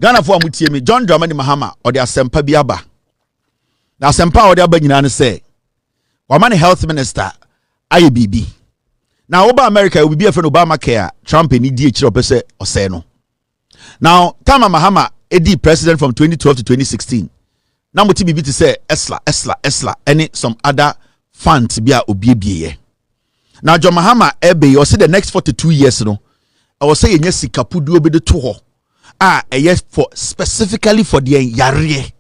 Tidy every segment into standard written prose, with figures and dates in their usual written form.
Ghana for amutie me John Dramani Mahama or the asempa bi aba. Na asempa or the aba nyina ne say. Wamane health minister IBB. Now Oba America will be a friend Obama care Trump ni di echiro pese ose no. Now Tama Mahama edi president from 2012 to 2016. Now muti bibi to say Esla any some other funds bia obiebie. Now John Mahama ebe you see the next 42 years no. I will say yenye sikapudu obe de to ho. Yes for specifically for the yare.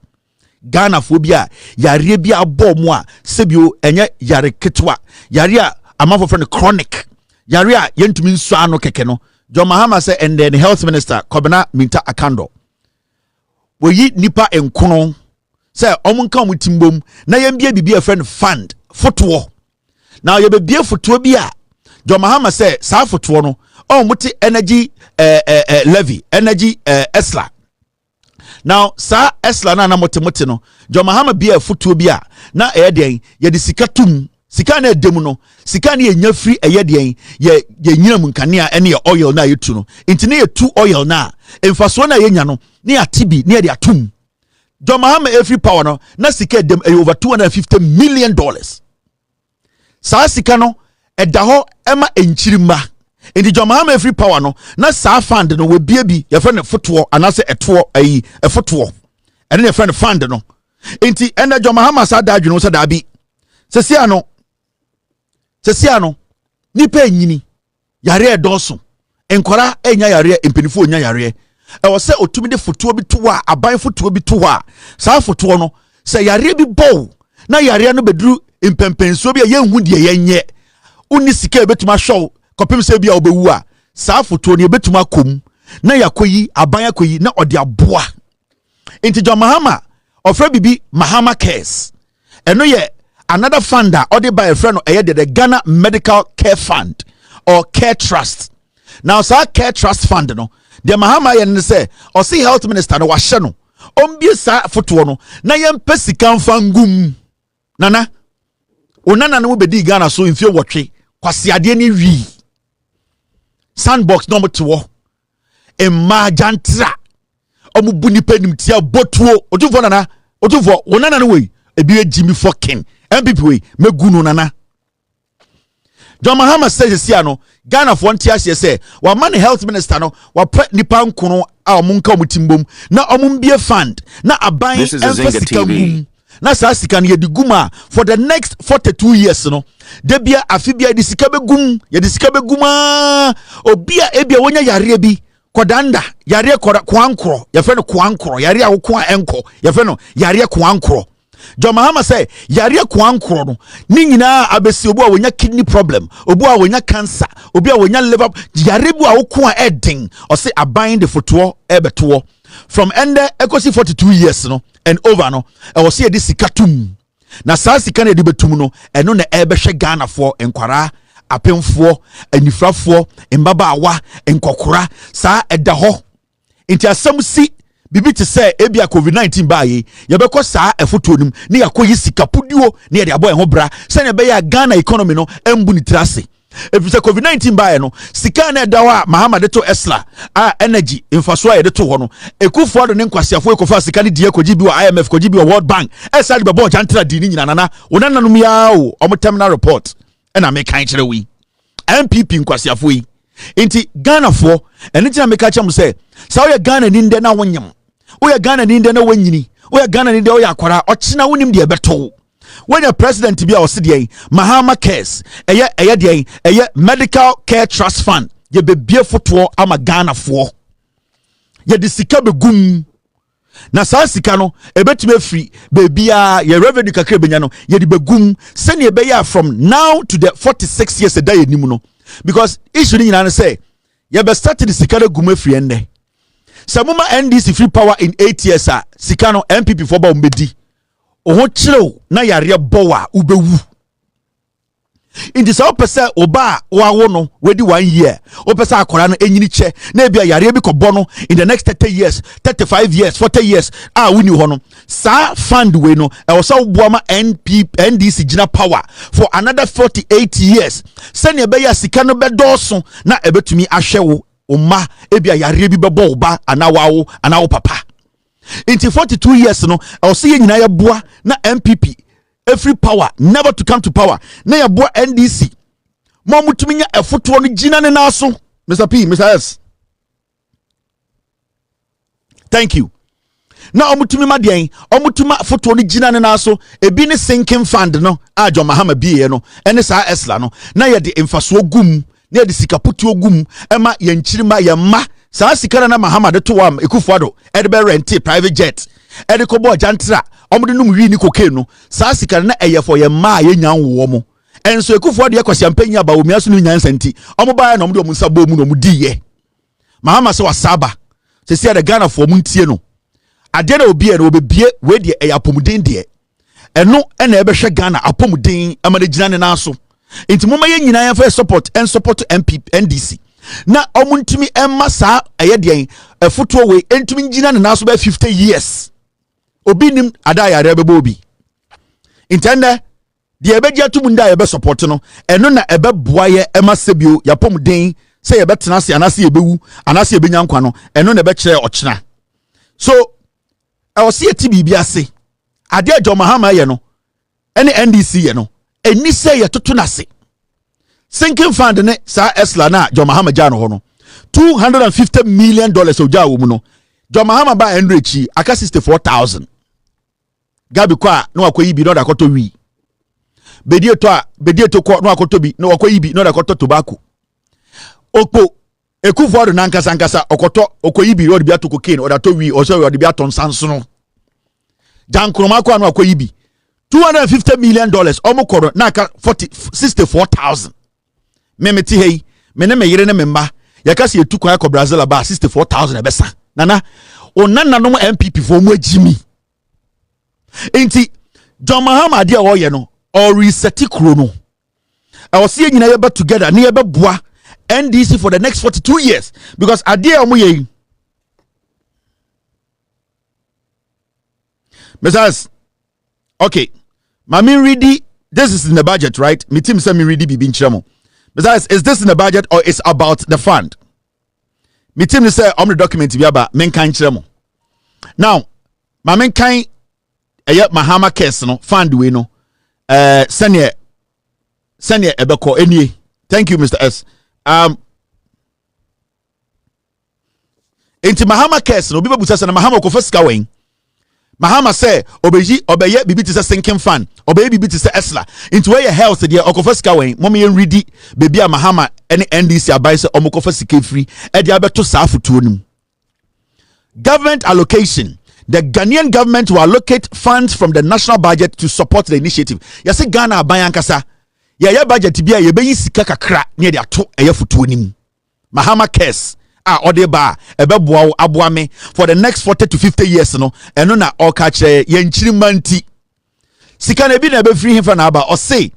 Ghana phobia yare bia abo mo a sebio enye yare ketwa. Yare a amount of chronic. Yare a yentumi nso ano keke no. John Mahama say and then the health minister Kobena Minta Akando. We yi nipa enkono say omunka omutimbom na yembie bibi a friend fund footwo. Now you be footwo bia. John Mahama say sa footwo no muti energy levy energy esla. Now sa esla na mote no John Mahama bia footwo bia na den ye de sika tum sika na edem no sika na enya free den ye nyinam nkania ene ye oil na yetu no intine ye tu oil na emfaso na ye nya no ne atibi ne de atum. John Mahama every power no na sika edem over $250 million. Sa sika no edaho ema enchirima. Indi John Mahama every power no na sa fund no we bia your friend footwo anase eto a footwo and your friend fund no enti enda John Mahama sa da adweno sa da bi Cecilia no nipa enyini yare edoso enkora enya yare empenifo enya yare e wo se otumi de footwo bi to a aban footwo bi to a sa footwo no se yare bi bow na yare no beduru empempenso bi ye hu de yenye uni sika ebetuma show kopim se bia obewu a saa foto ne betuma kom na yakoyi aban yakoyi na ode aboa enti John Mahama ofra bibi Mahama Cares eno ye another funder ode by a friend no the Ghana Medical Care Fund or Care Trust. Now sa Care Trust Fund no the Mahama ye ne say o see health minister no wa hye no ombie sa foto no na ye mpesika mfangum nana onana no bedi Ghana so mfie wotwe kwase ade ni wi sandbox no moto emma jantra omubu nipa nimtia botuo otufo nana otufo onana no we ebi Jimmy fucking MPP we megunu nana. John Mahama says no Ghana for ntia say wa man health minister no wa nipa nkono a omunka omutimbom na omumbie fund na aban azingatv na sa sika no yedi guma for the next 42 years no debia afibia di sika begum ye di sika beguma obia ebia wonya yare bi kodanda yare kwankro ye fe no kwankro yare a wokwa enko ye fe no yare kwankro. John Mahama say yare kwankro no ni nyina abesi obu a wonya kidney problem obu a wonya cancer obu a wonya liver yare bu a wokwa edin o say aban de foto ebeto from ende ekosi 42 years no and over no e wo say de sikatum na saa sika na de betum no eno na ebehwe Ghana for enkwara apemfo anifrafo mbabaawa enkokora saa eda ho nti asem si bibi te say ebia COVID-19 baaye ye beko saa efoto nim ne yakoyi sikapuduo ne ye de abo ho bra se ne be ya Ghana economy no embu ni trase. If it's a COVID-19 buy no sika na dawa Mahama de to esla energy infaso a de to ho no ekufo do ne nkwasiafo ekofa sika ne die koji bi wa IMF koji bi wa World Bank esa de bebo jantra di ni nyina nana onananum ya o omo terminal report na me kan kire wi MPP nkwasiafo yi enti Ghana fo ene tia me ka cha mu se sa o Ghana ni nde na wonyam o Ghana ni nde na wanyini o Ghana ni nde o yakwara o china wonim de beto. When your president be our city, Mahama Cares, a medical care trust fund, ye be beautiful to ama Ghana for ye de sika be gum na sa sika no ebetime free baby ye revenue kakre benya no ye de be gum send ye be ya from now to the 46 years a day nimu no because issue ni na say ye be start the sika de gum free ende samuma NDC free power in 8 years sika no MPP for ba umbedi oho chiro na yare bowa ubewu indi sa opese oba wawo no wedi 1 year opese akora no enyini che na bia yare bi kobo no in the next 30 years 35 years 40 years wini ho no sa fund we no e wo sa obuama NDC gina power for another 48 years sene be ya sika no be doso na ebetumi ahwewo oma ebia yare bi bebo oba anawo papa into 42 years no I see nyina ya boa na MPP every power never to come to power na ya boa NDC mo mutumi nya efoto no gina ne na so Mr. P Mr. S thank you na omutumi madean omutuma foto no gina ne na so ebi ne sinking fund no a John Mahama bie no ene sa esla no na ye de emfaso gum na ye de sikaputu ogum ema ye nchirima ye ma sa sikara na Mahama de to am ekufuado e de be rent private jet e de kobo jantra omo de num wi ni cocaine no sa sikara na eye for ye ma ye nyan wo mo enso ekufuado ye kwasi ampanya ba omi aso no nyansa nti omo ba na omo de omo nsabo mu no omo di ye Mahama se wasaba Cecilia de Ghana for mu ntie no ade na obi e no obebie we de e apomuden de eno e na ebehwe Ghana apomuden amane gina ne na so enti moma ye nyina ya for support and support MP NDC na omuntimi emma saa eye de efoto we entimi gina ne na so ba 50 years obi nim ada ya rebebo obi intende de ebeji atumunda ye be support no eno na ebeboa ye emma sebio ya pomuden se ye betena se anase ye bewu anase ye benya nkwa no eno na ebe kire ochena so I was see a TB ase ade John Mahama ye no ene NDC ye no eni se ye totonase sinking fund ne sa esla na John Mahama ja no ho no $250 million oja wo mu no John Mahama ba enrechi aka 64,000 gabi kwa no akoyi bi no da koto wi bedieto ko no akoto bi no akoyi bi no da koto tobacco okpo Ekufuado na nkasa okoto okoyibi odi bia to cocaine oda to wi o so odi bia ton sansono jankroma kwa no akoyibi $250 million omukoro na aka 64,000 memeti hei mene me yire ne memba yakase etukwa ya ko Brazil ba 64,000 ebesa nana onanna no MPP fo mu agimi enti John Mahama dia wo ye no or reset kro no I was see nyina ye ba together ne ye ba boa NDC for the next 42 years because idea omuye Messias okay mami ready this is in the budget right me team say me ready bibi nchiramo Messias is this in the budget or is about the fund me team say the document bi aba men kan nchiramo now mami kan Mahama case no fund we no senior ebeko enie thank you Mr. S Enti Mahama case no bibe busa na Mahama ko fasika wen Mahama say obeye bibi tise sinking fan obeye bibi tise esla into where your health there okofasika wen mom yen ready baby a Mahama any NDC abai say omokofasika free e dia beto saa futuo nim government allocation. The Ghanaian government will allocate funds from the national budget to support the initiative. Yase Ghana aban ankasa ya budget bia ye beyi sika kakra ne de ato eye futuo nim Mahama case odeba ebeboa aboame for the next 40 to 50 years no eno na Okatakyie ye nchirimanti sika na bi na be free him for na aba or say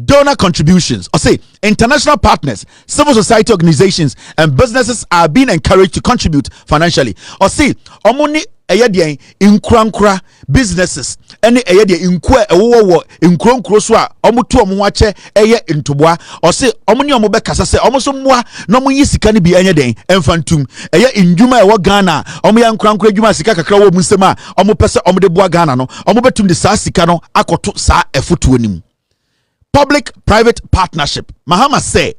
donor contributions or say international partners, civil society organizations and businesses are being encouraged to contribute financially or say omoni eyede inkrankra businesses any eyede inkwa ewo inkronkro so a omotu omo ache eye ntoboa or say omoni omo be kasa say omo so moa na omo yi sika ne bi enye den emfantum eye ndwuma ewo Ghana omo ya nkrankra dwuma sika kakra wo mu nsema omo pese omo de boa Ghana no omo betum de sa sika no akoto sa efotuo nim. Public-private partnership. Mahama say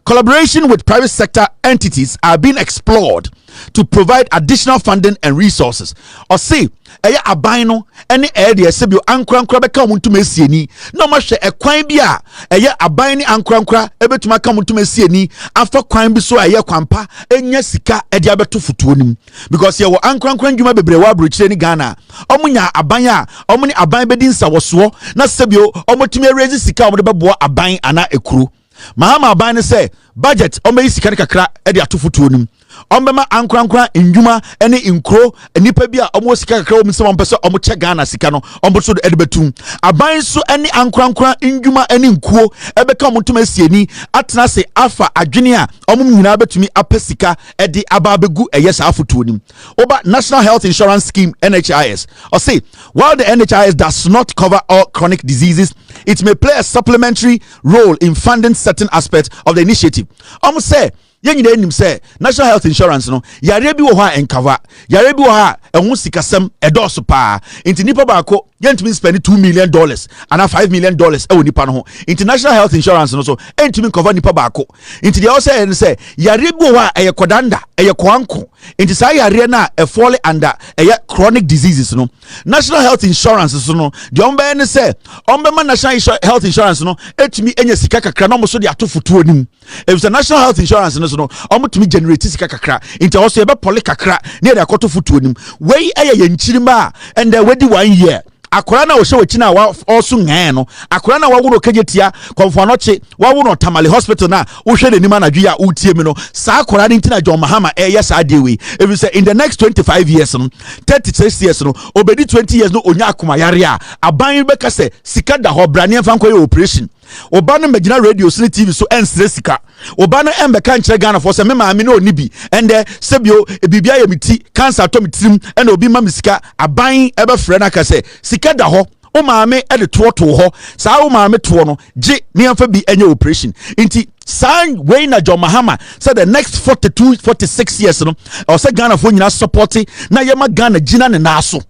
collaboration with private sector entities are being explored to provide additional funding and resources. Or say, eya abaino any area sebio ankrankra beka omuntu mesieni no ma hwe ekwan bia eya abaini ankrankra ebetuma ka omuntu mesieni after kwan bi so eya kwampa enya sika ede abeto futuo nim because ye wo ankrankra ndwuma bebre wa abrochire ni Ghana omunya aban a omuni aban bedi nsawoso na sebio omutumi raise sika omde beboa aban ana ekuru. Mahama aban say budget omeyi sika kakra ede ato futuo nim ombema ankrankra ndwuma ene inkro enipa bia omo sika kakra omo se ompese omo che Ghana sika no ombo so de betum aban so ene ankrankra ndwuma ene nkuo ebeka omo ntoma sieni atena se afa adwene a omo nyina betumi apesika ede ababegu eyesa afotuo nim oba National Health Insurance Scheme NHIS or say while the NHIS does not cover all chronic diseases, it may play a supplementary role in funding certain aspects of the initiative. Omo say yen nyina nim say national health insurance no yare bi wo ha encover yare bi wo ha ehun sikasem edoso pa inti nipa ba ko yentumi spend $2 million and $5 million e nipa no ho international health insurance no so entumi cover nipa ba ko inti dey also say yare bi wo ha eye kodanda eye kwanko inti sa yare na e fall under eye chronic diseases no national health insurance so no dey ombe ne say ombe ma national health insurance no etumi enye sika kakra no mo so dey atofoto onim if the national health insurance no omutumi generate sika kakra inti also ebe poli kakra ne dey akoto foto onim wey eye yenchirima and wedi 1 year akora na wo hwe wachina wa also ngan no akora na wawo no kagetia konfoanoche wawo no tamale hospital na wo hwe denim anadwe a utie mi no sa akora ni ntina John Mahama yes adewe if you say in the next 25 years no 36 years no obedi 20 years no onya akoma yare a aban be ka se sika da ho brane mfa nkoye operation oba no magina radio sine TV so ensre sika oba no embeka nkyere Ghana for se me maami no onibi ende sebio bibia ya miti cancer to mitrim ene obi ma misika aban ebe frɛ na ka se sika da ho o maame e de to ho saa o maame to no je me amfa bi enye operation inti san wey na John Mahama said the next 46 years no o se Ghana fo nyina support na yema Ghana gina ne na so.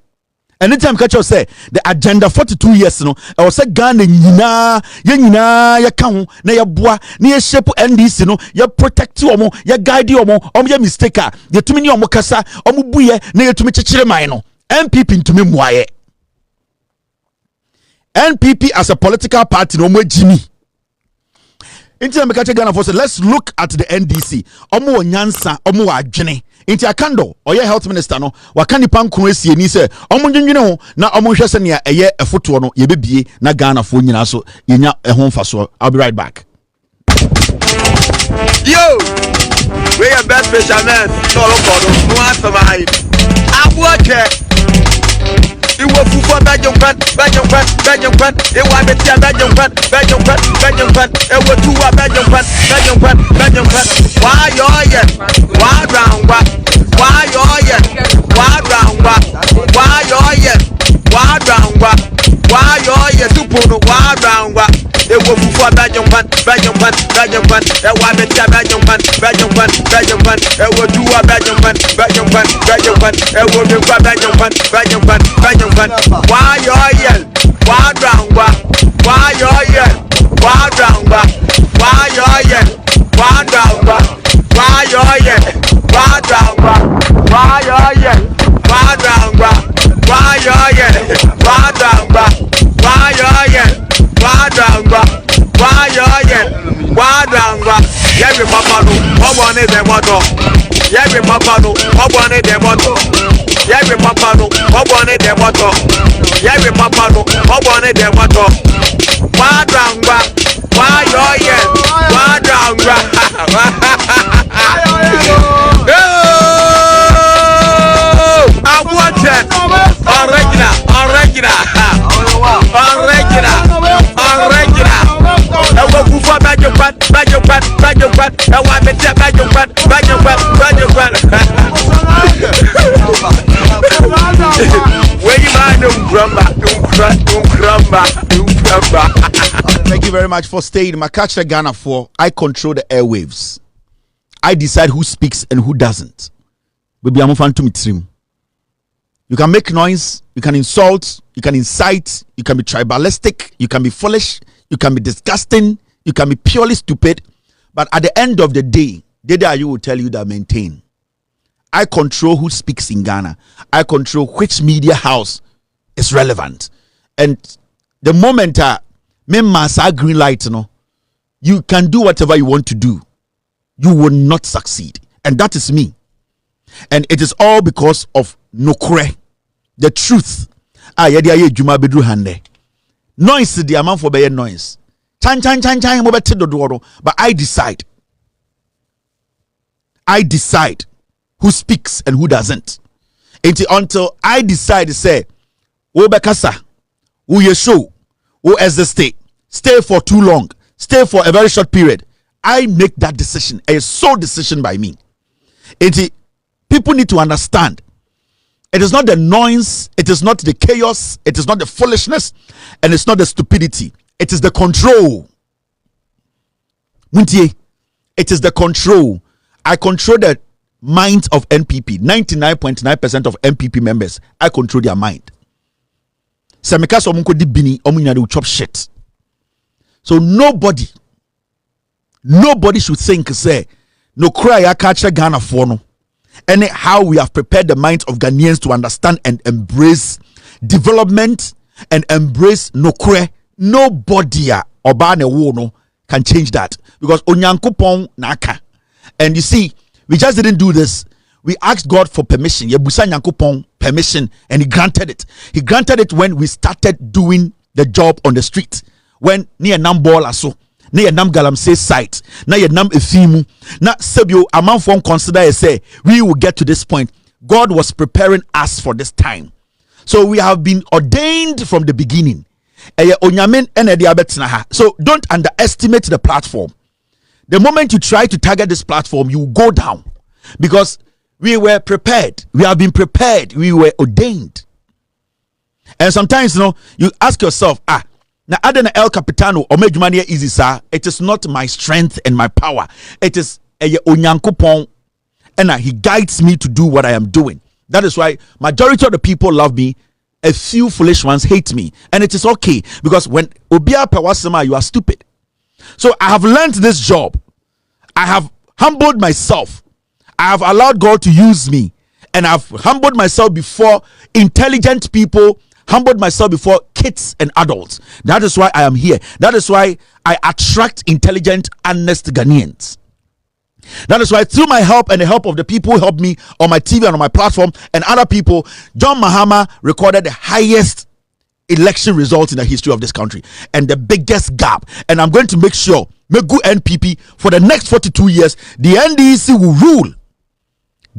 Anytime catch us say the agenda 42 years no I was say Ghana nyina ya ka ho na ya boa na ya shape NDC no ya protect omo ya guide omo ya mistake ya tumi ni omo kasa omo buye na ya tumi kyekere man no NPP ntumi muaye NPP as a political party no mo jimi into me catch Ghana for say let's look at the NDC omo nyansa omo adwene inti akando oye health minister no wakani pankun esie ni se omo ndwendwene ho na omo hwese ne eye efoto no ye bebie na Ghana fo nyina so yenya ehon faso. I'll be right back. Yo, we are best fishermen no lokodo no asama abuake iwo fufu bajumpan iwa betia bajumpan ewo tuwa bajumpan wa yoye wa rangwa tupunu wa rangwa ewo fufu bajumpan ewa betia bajumpan ewo tuwa bajumpan ewo bewa bajumpan why yoye wadangwa why yoye wadangwa why yoye wadangwa why yoye wadangwa why yoye wadangwa why yoye wadangwa why yoye wadangwa why yoye wadangwa yebi papa no obone de moto yebi papa no obone de moto yebi papa no obone de moto yebi papa no obone de moto wadangwa wayoye wadangwa abuate original ewo kufa bajumpan ewa metia bajumpan Thank you very much for staying. Makacha Ghana for I control the airwaves. I decide who speaks and who doesn't. Baby, I'm fan to me trim. You can make noise, you can insult, you can incite, you can be tribalistic, you can be foolish, you can be disgusting, you can be purely stupid. But at the end of the day, you will tell you that maintain. I control who speaks in Ghana. I control which media house is relevant. And the moment me massa green light, you can do whatever you want to do. You will not succeed. And that is me. And it is all because of nokre, the truth. Noise the amount for better noise. Chan, but I decide. I decide who speaks and who doesn't. Until I decide to say, "O bekasa, o yesho, o stay for too long, stay for a very short period." I make that decision, a sole decision by me. People need to understand. It is not the noise, it is not the chaos, it is not the foolishness, and it's not the stupidity. It is the control. It is the control. I control the minds of NPP. 99.9% of NPP members, I control their mind. Semeka so munko di bini, omunya de chop shit. So nobody should think say no cry ya catch Ghana for no. And how we have prepared the minds of Ghanaians to understand and embrace development and embrace no cry. Nobody oba ne wo no can change that, because onyankopon naka. And you see, we just didn't do this. We asked God for permission. Yebusa nyankopon permission, and he granted it. He granted it when we started doing the job on the street. When near Nambola so na nam galamsey site na nam efimu na sebio amanfo consider say we will get to this point. God was preparing us for this time, so we have been ordained from the beginning. So don't underestimate the platform. The moment you try to target this platform, you go down, because we were prepared. We have been prepared. We were ordained. And sometimes, you ask yourself, now Adena El Capitano or Mejumania easy, sir. It is not my strength and my power. It is Onyankopon, and he guides me to do what I am doing. That is why majority of the people love me. A few foolish ones hate me, and it is okay, because when Obia Pewasema, you are stupid. So I have learned this job. I have humbled myself. I have allowed God to use me, and I've humbled myself before intelligent people, humbled myself before kids and adults. That is why I am here. That is why I attract intelligent, honest Ghanaians. That is why through my help and the help of the people who helped me on my TV and on my platform and other people, John Mahama recorded the highest election results in the history of this country and the biggest gap. And I'm going to make sure, make good NPP for the next 42 years, the NDC will rule,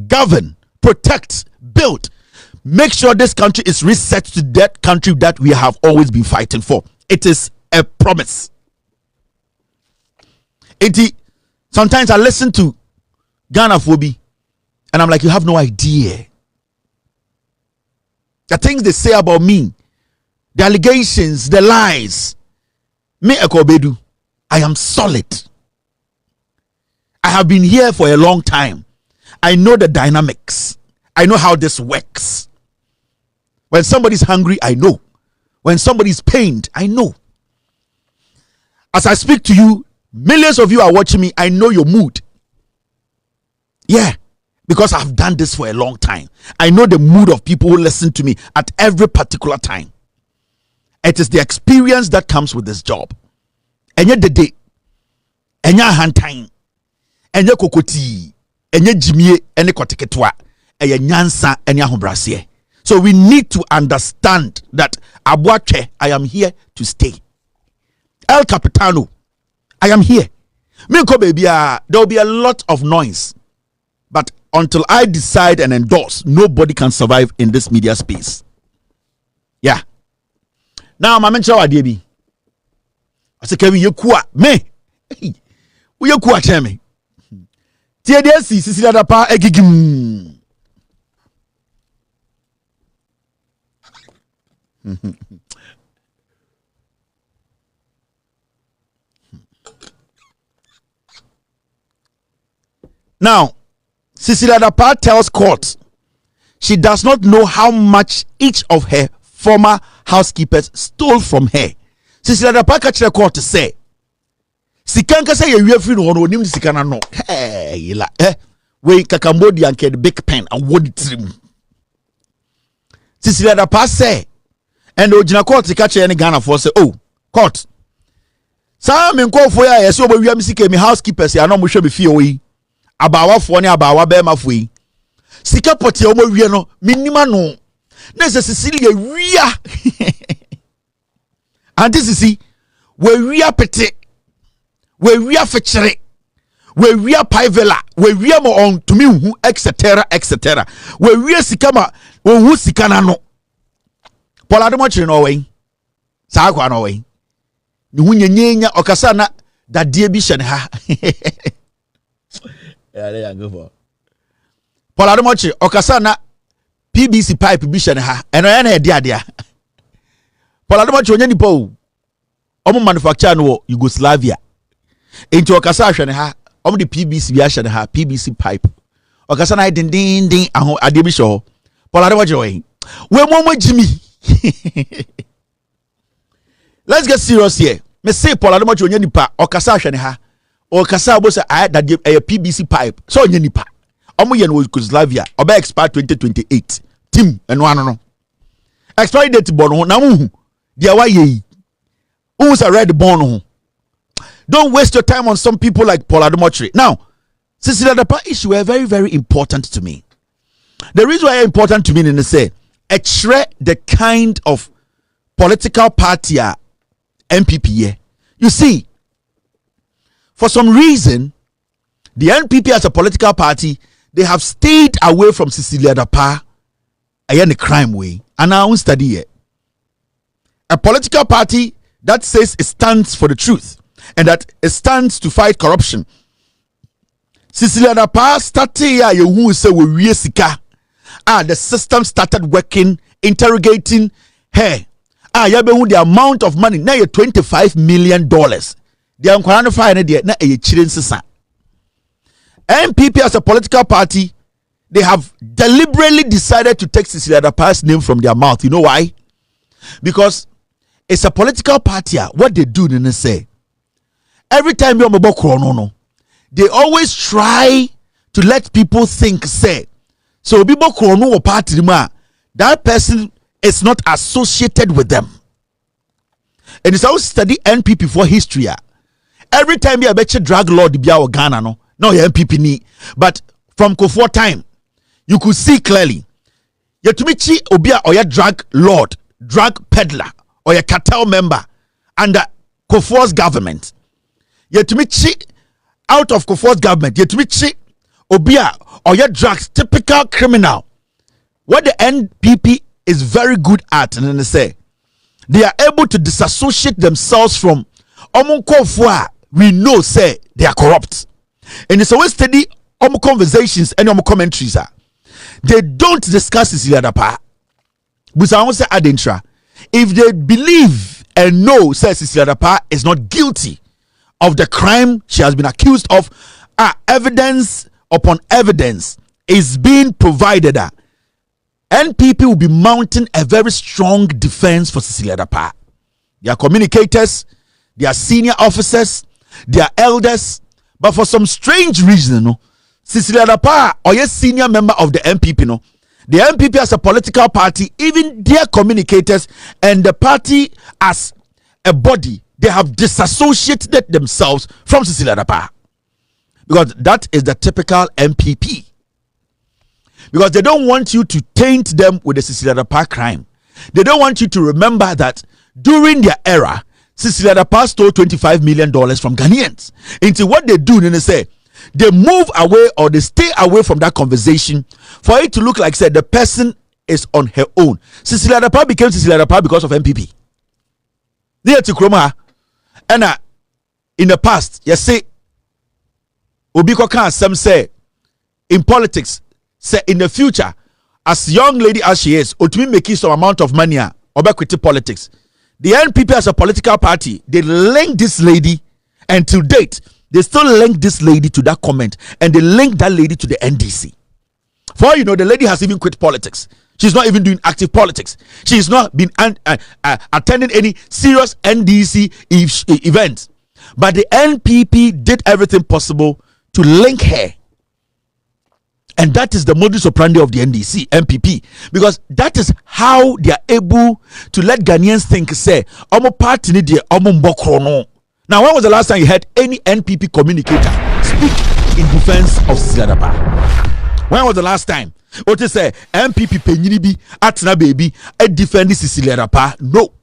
govern, protect, build, make sure this country is reset to that country that we have always been fighting for. It is a promise. Sometimes I listen to Ghana Phobi and I'm like, you have no idea. The things they say about me, the allegations, the lies. Me Ekobedu, I am solid. I have been here for a long time. I know the dynamics. I know how this works. When somebody's hungry, I know. When somebody's pained, I know. As I speak to you, millions of you are watching me. I know your mood. Yeah, because I've done this for a long time. I know the mood of people who listen to me at every particular time. It is the experience that comes with this job. Enye dede, enye hantain, enye kokoti, enye jimie, enye koteketwa, enye nyansa, enye ahobrasiye. So we need to understand that Abuache, I am here to stay. El Capitano, I am here. Milko baby, there will be a lot of noise. But until I decide and endorse, nobody can survive in this media space. Yeah. Now, my mentor Adebi. I say, Kevin, you kwa me. You kwa cheme. TDC, Cecilia Dapaah, egigim. Now, Cecilia Dapaah tells court she does not know how much each of her former housekeepers stole from her. Cecilia Dapaah catch the court to say, "Sikanka say you free no onim sikana no. Hey, la we Cambodia and the big pen and wood trim." Cecilia Dapaah say, and the original court catch any Ghana for say, "Oh, court. Some men call for ya so we am sike me housekeepers ya no mo hwe be fie oyi. Abawa fo ne abawa be ma fo yi. Sika poti o mo wie no minima no. Na se Cecilia wia. And this is see we wia pete. We wia fechere. We wia paivela. We wia mo on to me hu etc etc. We wia sika ma wo hu sika na no. Paula de mo chire no we. Sa akwa no we. Ni hu nyenya okasa na dadie bi hye ne ha. Yeah, there you go for. Paula de mo chire okasa na PBC pipe bi hye ne ha. Eno ya na e dia dia. Paula de mo chire onya nipa o. Omo manufacture no Yugoslavia. Enti okasa hwe ne ha. the PBC bi ahye ha PBC pipe okasa na din aho ade bi show polade wo joy we mo Jimmy. Let's get serious here. Me say polade mo onye nipa okasa ahwe ne ha okasa bo say that a PBC pipe so onye nipa omo ye no Yugoslavia oba expire 2028 team eno ano no expiry date bon ho na mu hu dia wa ye who's a red bone ho. Don't waste your time on some people like Paul Ademotre. Now, Cecilia Dapaah issue are very, very important to me. The reason why it's important to me is say, the kind of political party NPP. You see, for some reason, the NPP as a political party, they have stayed away from Cecilia Dapaah in the crime way. And I won't study it. A political party that says it stands for the truth and that it stands to fight corruption. Cecilia Dapaah started who say we sika. The system started working, interrogating her. The amount of money now $25 million. The unqualified na a chirin sisa. NPP as a political party, they have deliberately decided to take Cecilia Dapaah's name from their mouth. You know why? Because it's a political party. What they do, they say, every time you're no, they always try to let people think, say, so people or party, that person is not associated with them. And it's always study NPP for history. Every time you bet you drag Lord Biao Ghana, no NPP ni. But from Kufuor time, you could see clearly. Yetumichi Obia or your drug lord, drug peddler, or your cartel member under Kufuor's government. Yetumichi out of Kufuor's government. Yetumichi Obia or your drugs, typical criminal. What the NPP is very good at, and then they say they are able to disassociate themselves from Omunkofua. We know say they are corrupt, and it's always steady conversations and commentaries. They don't discuss Cecilia Dapaah. But I want to say adentra. If they believe and know says Cecilia Dapaah is not guilty of the crime she has been accused of, evidence upon evidence is being provided. NPP will be mounting a very strong defense for Cecilia Dapaah. Their communicators, their senior officers, their elders, but for some strange reason, Cecilia Dapaah, or yes, senior member of the NPP, the NPP as a political party, even their communicators and the party as a body, they have disassociated themselves from Cecilia Dapaah. Because that is the typical NPP. Because they don't want you to taint them with the Cecilia Dapaah crime. They don't want you to remember that during their era, Cecilia Dapaah stole $25 million from Ghanaians. Into what they do, they say, they move away or they stay away from that conversation for it to look like said the person is on her own. Cecilia Dapaah became Cecilia Dapaah because of NPP. And in the past, you say, Obiko can some say in politics, say in the future, as young lady as she is, or to be making some amount of money or quitting politics. The NPP as a political party, they link this lady, and to date, they still link this lady to that comment, and they link that lady to the NDC. For all you know, the lady has even quit politics. She's not even doing active politics. She's not been attending any serious NDC events. But the NPP did everything possible to link her. And that is the modus operandi of the NPP. Because that is how they are able to let Ghanaians think, say, Omo party ni de Omo mbokrono. Now, when was the last time you heard any NPP communicator speak in defense of Cecilia Dapaah? When was the last time? What to say, NPP penyinibi atna baby defend Cecilia Dapaah? No.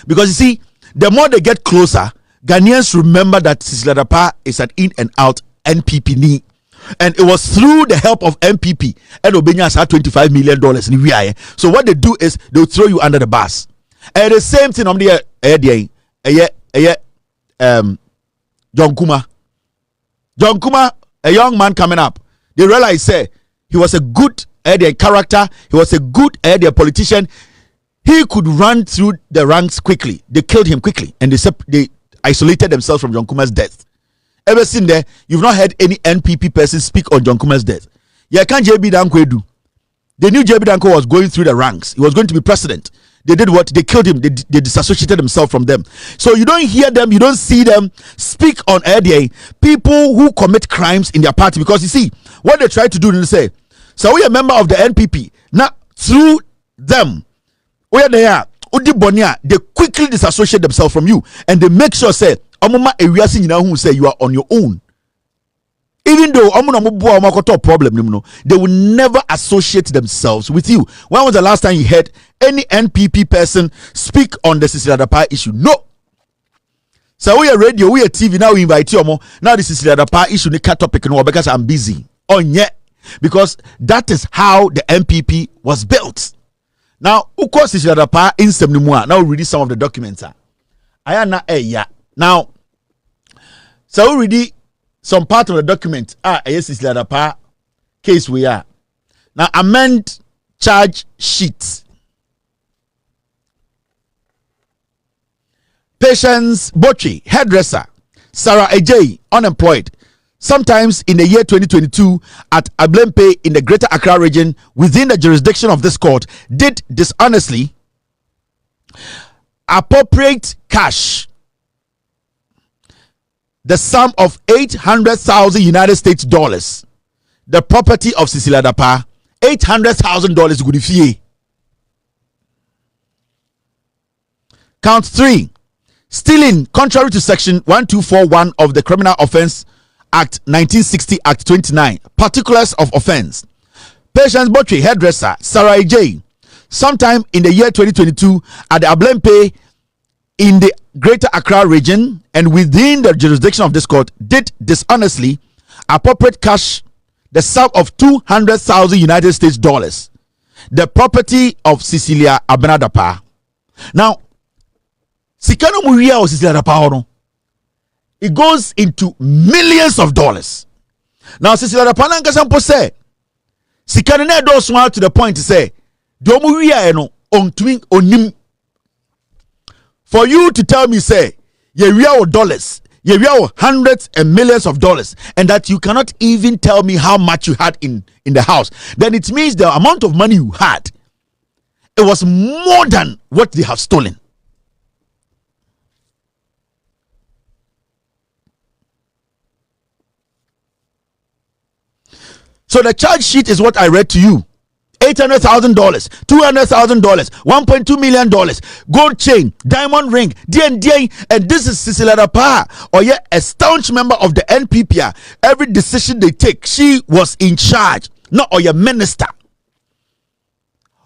Because you see, the more they get closer, Ghanaians remember that Cecilia Dapaah is an in and out NPP ni. And it was through the help of NPP and Obenya had $25 million in VIA. So what they do is they'll throw you under the bus. And the same thing on the John Kuma, a young man coming up. They realize say he was a good character, he was a good politician. He could run through the ranks quickly. They killed him quickly, and they isolated themselves from John Kuma's death. Ever seen there? You've not heard any NPP person speak on John Kuma's death. Yeah, can't JB Danko do? They knew JB Danko was going through the ranks. He was going to be president. They did what? They killed him. They disassociated themselves from them. So you don't hear them, you don't see them speak on air day. People who commit crimes in their party, because you see what they try to do. They say, so we are a member of the NPP. Now through them, where they are, they quickly disassociate themselves from you, and they make sure say, who say you are on your own. Even though problem, they will never associate themselves with you. When was the last time you heard any NPP person speak on the Cecilia Dapaah issue? No. So we are radio, we are TV, now we invite you. Now the Cecilia Dapaah issue, the topic, because I'm busy. Oh yeah, because that is how the NPP was built. Now, of course, Cecilia Dapaah in some now we read some of the documents. Now, so we read some part of the document. Yes, Cecilia Dapaah case we are. Now, amend charge sheet. Patience Botchi, hairdresser. Sarah Ajay, unemployed. Sometimes in the year 2022 at B0mb in the Greater Accra region within the jurisdiction of this court did dishonestly appropriate cash, the sum of 800,000 United States dollars, the property of Cecilia Dapaah, $800,000 good fee. Count 3, stealing contrary to section 1241 of the Criminal Offence Act 1960 Act 29. Particulars of offence. Patience Botchi, hairdresser, Sarah Ajay, sometime in the year 2022 at the B0mb in the Greater Accra region and within the jurisdiction of this court did dishonestly appropriate cash, the sum of 200,000 United States dollars, the property of Cecilia Dapaah. Now, Sikano Muria or Cecilia Dapaah, it goes into millions of dollars. Now, Cecilia Dapaah Nankasampo say, Sikano ne do small to the point to say, do Muria eno on twin onim. For you to tell me, say, you real dollars, you real hundreds and millions of dollars, and that you cannot even tell me how much you had in the house, then it means the amount of money you had, it was more than what they have stolen. So the charge sheet is what I read to you. $800,000, $200,000, $1.2 million, gold chain, diamond ring, D&D, and this is Cecilia Dapaah, or yeah, a staunch member of the NPP. Every decision they take, she was in charge, not or your minister.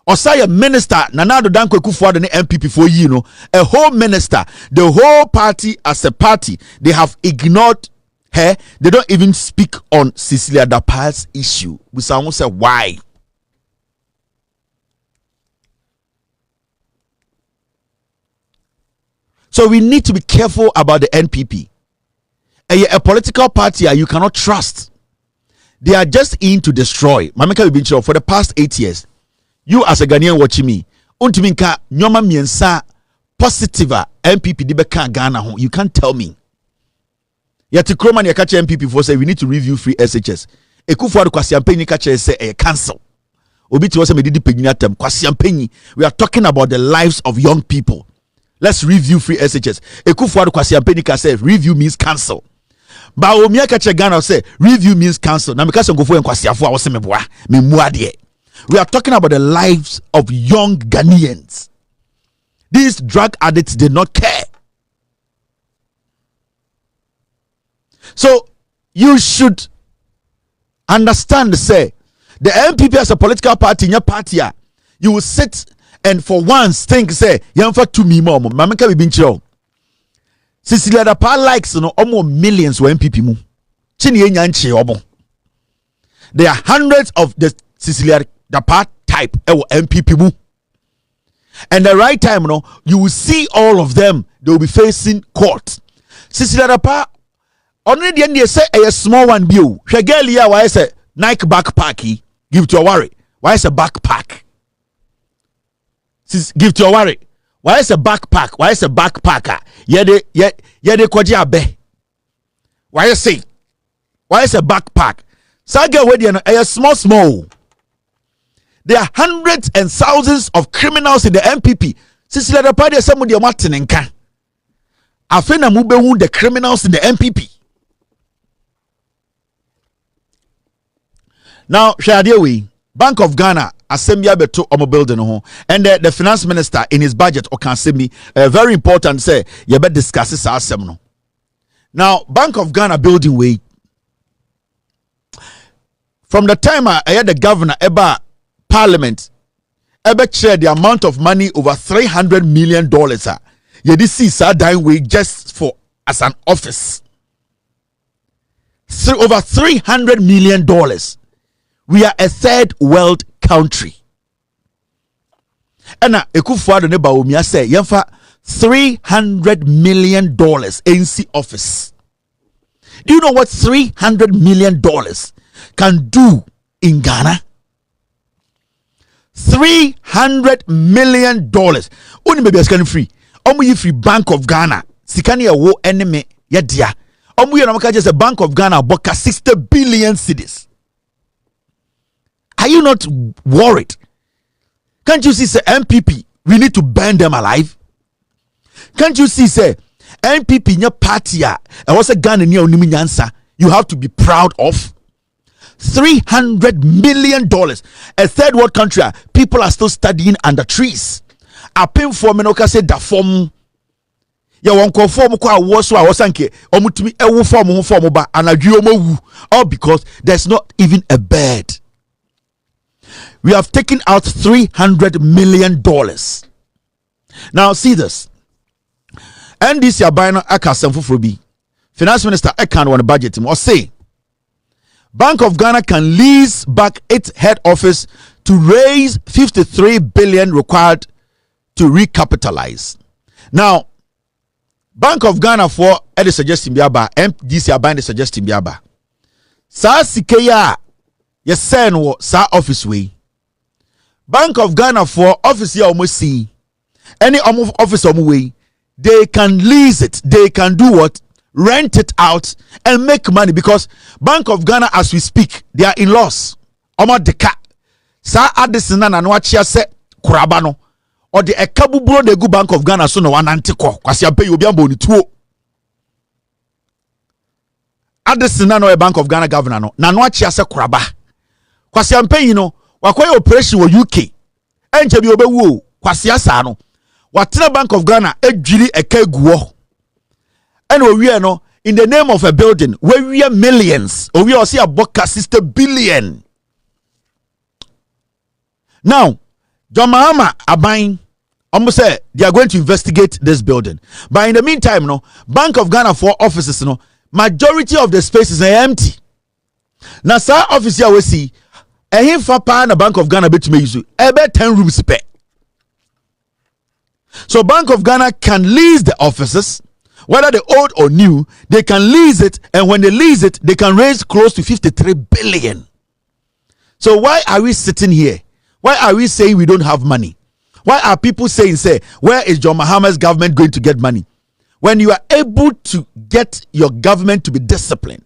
Or say a minister, Nanado Danko Kufuor the NPP for you know, a whole minister, the whole party as a party, they have ignored her. They don't even speak on Cecilia Dapaah's issue. We someone say why. So we need to be careful about the NPP. A political party you cannot trust. They are just in to destroy. Mameka Bibincho, for the past 8 years, you as a Ghanaian watching me, untiminka nyoma miensa positive NPP dibeka Ghana ho. You can't tell me. Yet to Kroman Yakacha NPP for say we need to review free SHS. Ekufuor kwasiampenyi kacha say a cancel. Obi to was me didi pegnatem kwasiampenyi. We are talking about the lives of young people. Let's review free SHS. Ekufuor kwasiampenyi ka say review means cancel. Ba omia kacha Ghana say review means cancel. Na mekasa ngofo enkwasiafo a wo se meboa me muade. We are talking about the lives of young Ghanaians. These drug addicts did not care. So you should understand, say, the NPP as a political party in your party, you will sit and for once think, say, Yamfa to me mom, Mamaka Bibincho. Cecilia Dapaah likes almost millions of NPP mu. Chini Yanchi obo. There are hundreds of the Cecilia Dapaah type NPP mu. And the right time, you will see all of them. They will be facing court. Cecilia Dapaah only the end they say a small one view. Shagelia, why is a Nike backpack? Give to Oware. Why is a backpack? Give to Oware. Why is a backpack? Why is a backpacker? Yede kwaji abe. Why say backpack? Saga Wedian a small. There are hundreds and thousands of criminals in the MPP. Cecilia Dapaah somebody Martin and can. Afena Mubewu the criminals in the MPP. Now, Shadiawi, Bank of Ghana, Assembly beto omo building ho, and the finance minister in his budget or can say me very important say you better discuss this asem no. Now, Bank of Ghana building way. From the time I had the governor about Parliament, ever share the amount of money over $300 million. You did see sir dying way just for as an office. Over $300 million. We are a third world country. And now Ekufuado ne Baumia say yemfa $300 million NC office. Do you know what $300 million can do in Ghana? $300 million. Only maybe as can free. Omu free Bank of Ghana. Sikani ya wo enemy ya dia. Omu ya namaka just a Bank of Ghana boka 60 billion cedis. Are you not worried? Can't you see say MPP? We need to burn them alive. Can't you see say MPP in your party? And what's a Ghana near Uniminyansa? You have to be proud of. $300 million. A third world country, people are still studying under trees. A pin for Menoka said da form. Ya won't conform kwa woso a wasanke omutumi ewu form ba anaduomo, all because there's not even a bed. We have taken out $300 million. Now see this. And this year buying akasem fufrobi. Finance Minister Ekan on the budget or say Bank of Ghana can lease back its head office to raise 53 billion required to recapitalize. Now, Bank of Ghana for the suggesting biaba, MDC are buying the suggesting biaba. Sa sikeya yes send wo sa office way. Bank of Ghana for office here almost see any office way. They can lease it. They can do what? Rent it out and make money, because Bank of Ghana as we speak they are in loss. Omo deka sa Addison na no achia se kurabano or the ekabuburo de go Bank of Ghana so no wanante ko kwase abai obi ambo ni tuo. Addison na no a Bank of Ghana governor no achia se kuraba kwase ampai no wakoye operation wo UK enche bi obewu kwase asa no watena Bank of Ghana edwiri ekaguo. And we are no in the name of a building where we are millions, or we are see a boka 60 billion. Now, John Mahama are buying. Almost say they are going to investigate this building, but in the meantime, no Bank of Ghana for offices, no majority of the spaces are empty. Now, sir, office here we see a him for pa na Bank of Ghana bet me use about 10 rooms per. So Bank of Ghana can lease the offices. Whether they old or new, they can lease it, and when they lease it, they can raise close to 53 billion. So why are we sitting here? Why are we saying we don't have money? Why are people saying, say, where is John Mahama's government going to get money? When you are able to get your government to be disciplined,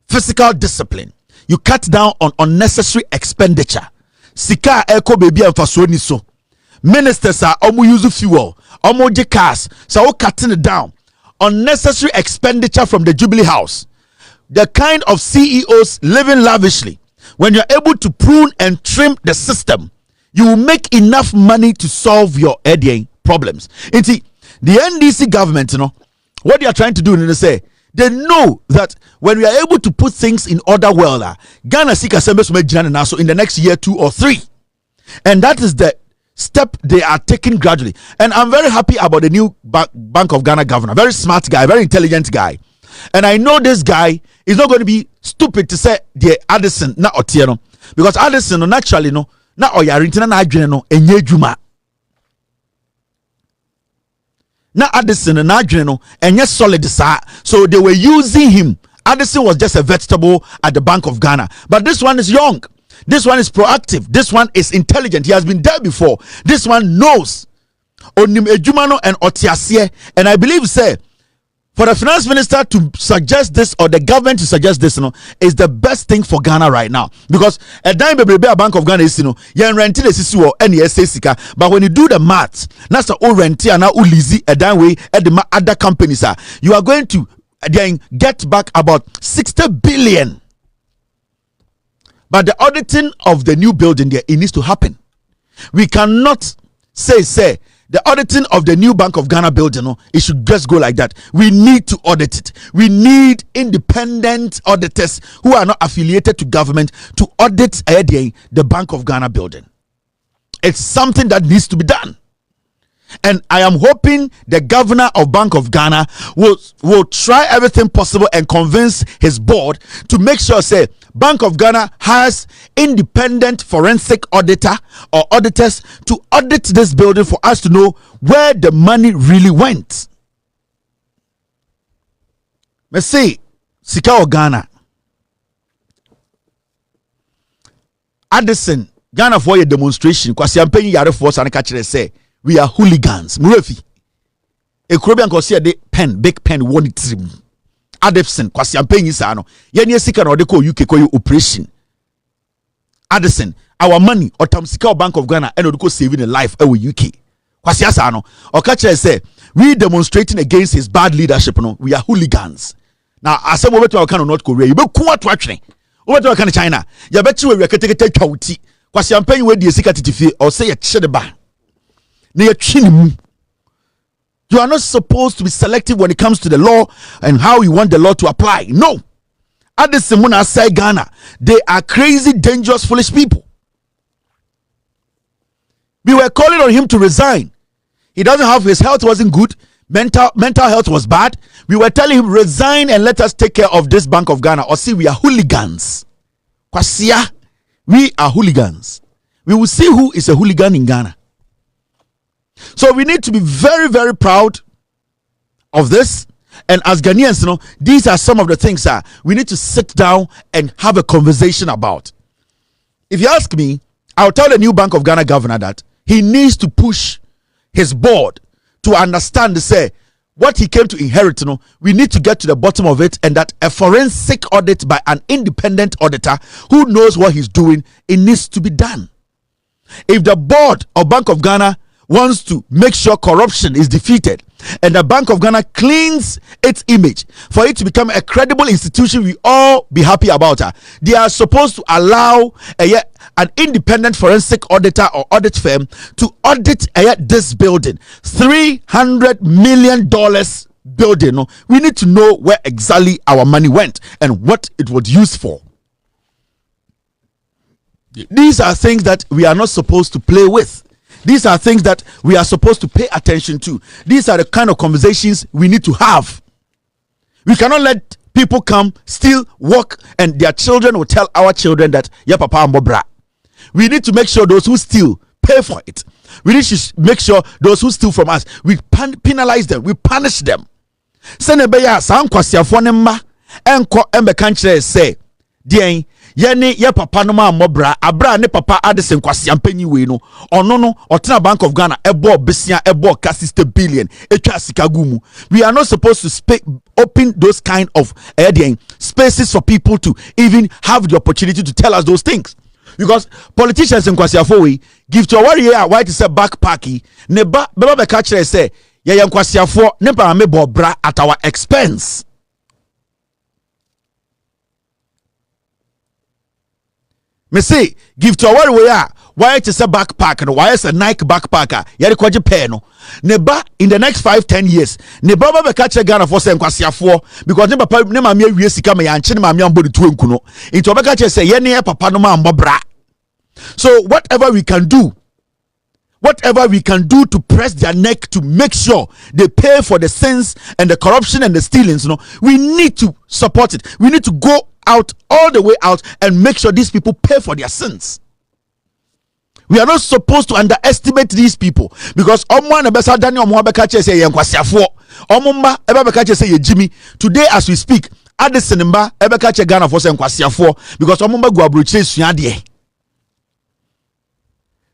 physical discipline, you cut down on unnecessary expenditure. Sika eko baby and fasoni so. Ministers are omu use fuel, omu je cars, so cutting it down. Unnecessary expenditure from the Jubilee House. The kind of CEOs living lavishly. When you're able to prune and trim the system, you will make enough money to solve your problems. And see, the NDC government, you know, what they are trying to do, they say, they know that when we are able to put things in order well, Ghana seek assemblies now, so in the next year, 2 or 3. And that is the step they are taking gradually. And I'm very happy about the new Bank of Ghana governor. Very smart guy, very intelligent guy. And I know this guy is not going to be stupid to say the Addison na otieno, because Addison naturally no na oyarintina na adwene no enye dwuma. Na Addison na adwene no enye solid sa. So they were using him. Addison was just a vegetable at the Bank of Ghana. But this one is young. This one is proactive. This one is intelligent. He has been there before. This one knows. Onim ejumano and otiasie. And I believe, say, For the finance minister to suggest this, or the government to suggest this, is the best thing for Ghana right now. Because a dime baby Bank of Ghana is, you rented a CCO and sika. But when you do the math, that's the old rentier and now lazy a dime way at the other companies are. You are going to then get back about 60 billion. But the auditing of the new building there, it needs to happen. We cannot say the auditing of the new Bank of Ghana building, it should just go like that. We need to audit it. We need independent auditors who are not affiliated to government to audit the Bank of Ghana building. It's something that needs to be done. And I am hoping the governor of Bank of Ghana will try everything possible and convince his board to make sure, say, Bank of Ghana has independent forensic auditor or auditors to audit this building for us to know where the money really went. Me say, Sika o Ghana. Addison, Ghana for a demonstration. Kwasi ampenyi yare for us and kachire say, we are hooligans. Murefi. Ekrobian kosi de pen, big pen, one trim. Addison, kwasi ampenyi sa no. Yenye sika na odeko UK koyo operation. Addison, our money or Tamsika Bank of Ghana and odeko saving a life ewe UK. Kwasi asa no. Okatakyie say, we demonstrating against his bad leadership no. We are hooligans. Now, asem obeto wakano North Korea. You be kuwa twachne. Obeto wakano China. Ya bechi we kete chawuti. Kwasi ampenyi we di sika titifi or say ya chede ba. You are not supposed to be selective when it comes to the law and how you want the law to apply. No. At the Simona side Ghana, they are crazy, dangerous, foolish people. We were calling on him to resign. He doesn't have, his health wasn't good. Mental health was bad. We were telling him resign and let us take care of this Bank of Ghana. Or see, we are hooligans. Kwasia, we are hooligans. We will see who is a hooligan in Ghana. So we need to be very, very proud of this. And as Ghanaians, these are some of the things that we need to sit down and have a conversation about. If you ask me, I'll tell the new Bank of Ghana governor that he needs to push his board to understand, say, what he came to inherit. We need to get to the bottom of it, and that a forensic audit by an independent auditor who knows what he's doing, it needs to be done. If the board of Bank of Ghana wants to make sure corruption is defeated and the Bank of Ghana cleans its image for it to become a credible institution we all be happy about her, they are supposed to allow an independent forensic auditor or audit firm to audit this building. $300 million building. We need to know where exactly our money went and what it was used for. These are things that we are not supposed to play with. These are things that we are supposed to pay attention to. These are the kind of conversations we need to have. We cannot let people come, steal, walk, and their children will tell our children that, yeah, papa and bobra. We need to make sure those who steal pay for it. We need to make sure those who steal from us, we penalize them, we punish them. Senebeya, san kwasiafo ne mma enko embeka nkyere say, dien yene ye papa no ma mobra abra ne papa Addison kwasi ampanyi we no ono no otena Bank of Ghana ebo besia ebo ka 60 billion etwa sika gumu. We are not supposed to open those kind of spaces for people to even have the opportunity to tell us those things, because politicians in kwasiafo we give to Oware here why to say backpacking ne ba be ka kire say ye kwasiafo ne pa me bobra at our expense. Me say give to Oware we are why to say backpack and why is a Nike backpacker yari kwaje pay no ne ba in the next 5-10 years ne ba be ka kire Ghana for say kwasiafo, because ne papa ne ma me awie sika me yanche ne ma me ambodi tu enkuno into be ka kire say ye ne papa no ma mbobra. So whatever we can do to press their neck to make sure they pay for the sins and the corruption and the stealings, we need to support it. We need to go out all the way out and make sure these people pay for their sins. We are not supposed to underestimate these people, because today as we speak, Addison mba ebeka che Ghana for say nkwasiafo, because omumba go abrochire suade.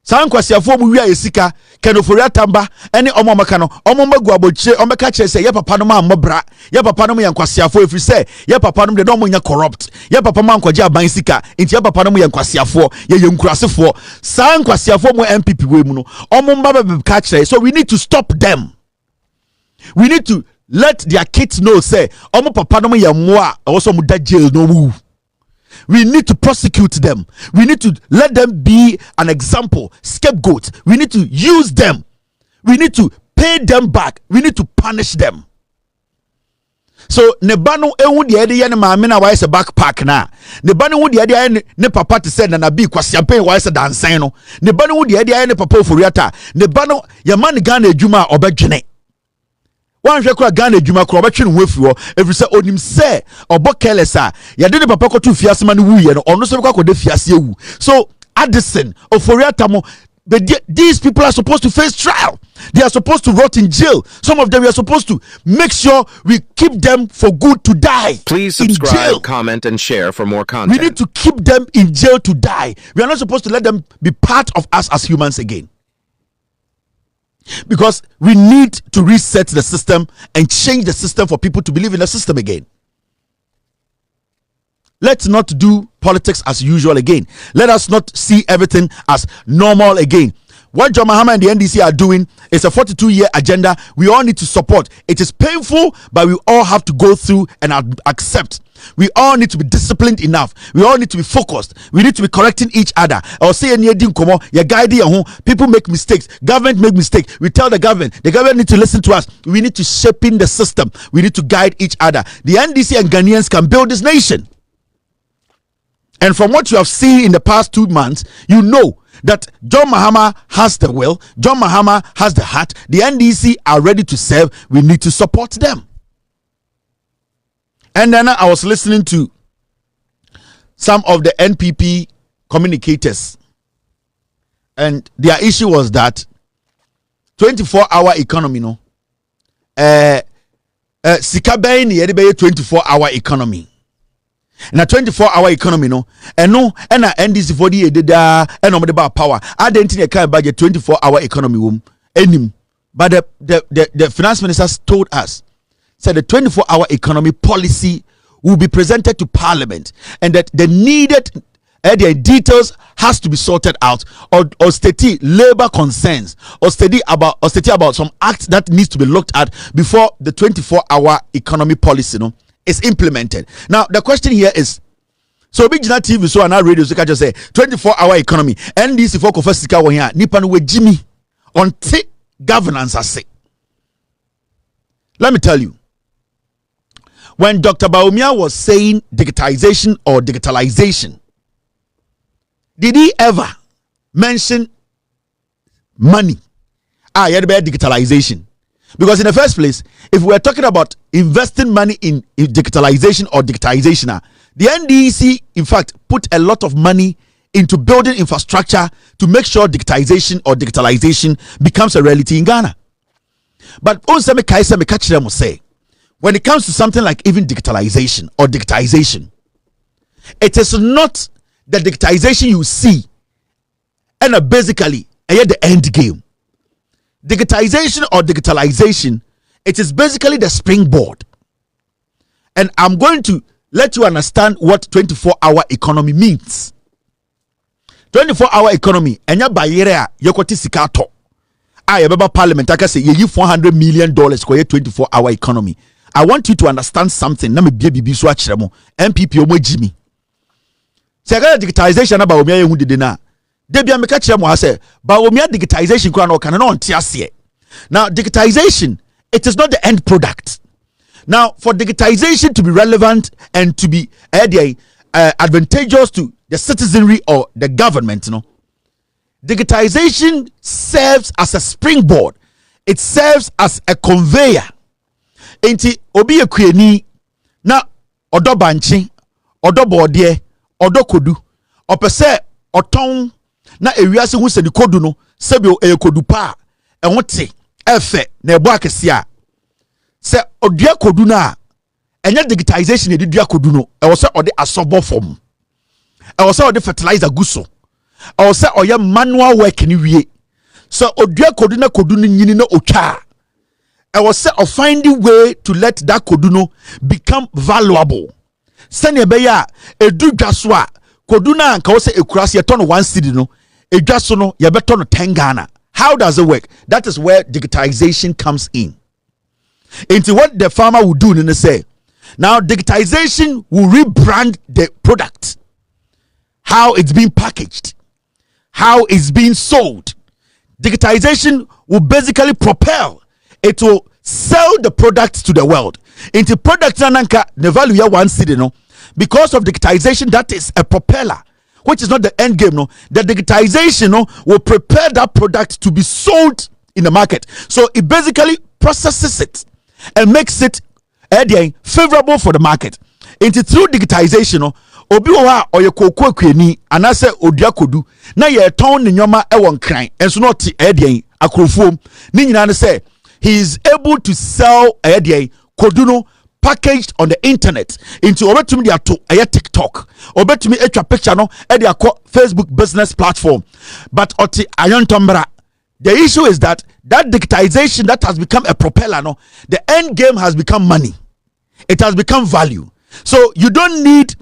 San kwasiafo mu wia yesika kenofori atamba ene omo maka no omo magu abochire omeka kire se ye papa no ma mbra ye papa no yankwasiafo efri se ye papa no de no nya corrupt ye papa man kwaje aban sika enti ye papa no yankwasiafo ye yenkurasefo san kwasiafo mu MPP we mu no omo mba be ka kire. So we need to stop them. We need to let their kids know say omo papa no yamwa also mu da jail no mu. We need to prosecute them. We need to let them be an example, scapegoat. We need to use them. We need to pay them back. We need to punish them. So nebano ewu de ede ye ne maame na why say backpack na. Nebano wu de ede ye ne papa te say na bi kwasiapen why say dansan no. Nebano wu de ede ye ne papa oforiata. Nebano ya man Ghana adwuma obedwene. One shekura Ghana adwuma kro obetwe no wafi ho every say onim say obo careless a ya de papa ko to fiase ma no wu ye no ono so ko de fiase ewu. So Addison oforiata mo, these people are supposed to face trial. They are supposed to rot in jail. Some of them we are supposed to make sure we keep them for good to die. Please subscribe, comment, and share for more content. We need to keep them in jail to die. We are not supposed to let them be part of us as humans again. Because we need to reset the system and change the system for people to believe in the system again. Let's not do politics as usual again. Let us not see everything as normal again. What John Mahama and the NDC are doing is a 42-year agenda we all need to support. It is painful, but we all have to go through and accept. We all need to be disciplined enough. We all need to be focused. We need to be correcting each other. Or say you're guiding your home. People make mistakes. Government make mistakes. We tell the government needs to listen to us. We need to shape in the system. We need to guide each other. The NDC and Ghanaians can build this nation. And from what you have seen in the past 2 months, you know that John Mahama has the will, John Mahama has the heart, the NDC are ready to serve. We need to support them. And then I was listening to some of the NPP communicators, and their issue was that 24-hour economy, no, sikaben yedebe 24-hour economy. Na 24-hour economy no eno na NDC for the deda eno mo de ba power identity kind budget 24-hour economy wom enim, but the finance ministers told us said the 24-hour economy policy will be presented to parliament and that the needed the details has to be sorted out or state labor concerns or state about some acts that needs to be looked at before the 24-hour economy policy is implemented. Now the question here is, so B0mb so and radio so just say 24-hour economy NDC for confesika won here nipa no wajimi until governance ase. Let me tell you, when Dr. Baumia was saying digitization or digitalization, did he ever mention money? Yeah, the digitalization. Because in the first place, if we are talking about investing money in digitalization or digitization, the NDC, in fact, put a lot of money into building infrastructure to make sure digitization or digitalization becomes a reality in Ghana. But say, when it comes to something like even digitalization or digitization, it is not the digitization you see and basically the end game. Digitization or digitalization, it is basically the springboard. And I'm going to let you understand what 24-hour economy means. 24-hour economy, enya bayere yekoti sikato. Yebeba parliament aka say ye $400 million for a 24-hour economy. I want you to understand something. Na me bibi so akire mo. MPP omo jimi. Say digitization na ba omi ayehu dede na. Debia meka kire mo ha say ba omi digitization kwa na okana na onte ase. Now digitization, it is not the end product. Now for digitization to be relevant and to be advantageous to the citizenry or the government, digitization serves as a springboard. It serves as a conveyor. Enti obi ekweni na odo banchi, odo bodie, odo kodu, opese oton na ewiase hu se di kodu no sebio kodu pa ehwote efe na ebo akese a se odua kodu na enye digitization e dua kodu no e wo se ode asobo form e wo se ode fertilizer guso or say or manual work ni wie. So odua kodu na kodu ni nyini na otwa. I was say of finding way to let that kodu no become valuable. Send ye beya edu dwaswa kodu na anka wo say ekurase ye ton 1 cedi no edwaso no ye beton 10 Ghana. How does it work? That is where digitization comes in. Into what the farmer will do and say, now digitization will rebrand the product, how it's being packaged, how it's being sold. Digitization will basically propel it, will sell the product to the world. Into product nanka the value ya 1 cedi no, because of digitization, that is a propeller, which is not the end game. No, the digitization no will prepare that product to be sold in the market. So it basically processes it and makes it favorable for the market. Into through digitization no, obi wa or ye kokwa kwani anase odua kodu na ye ton ne nyoma e won kran enso no ti akrofuom ni nyina ne say he is able to sell kodu no packaged on the internet into obetumi dia to TikTok, obetumi etwa picture no e dia ko Facebook business platform. But oti ayontombra, the issue is that digitization that has become a propeller no, the end game has become money. It has become value. So you don't need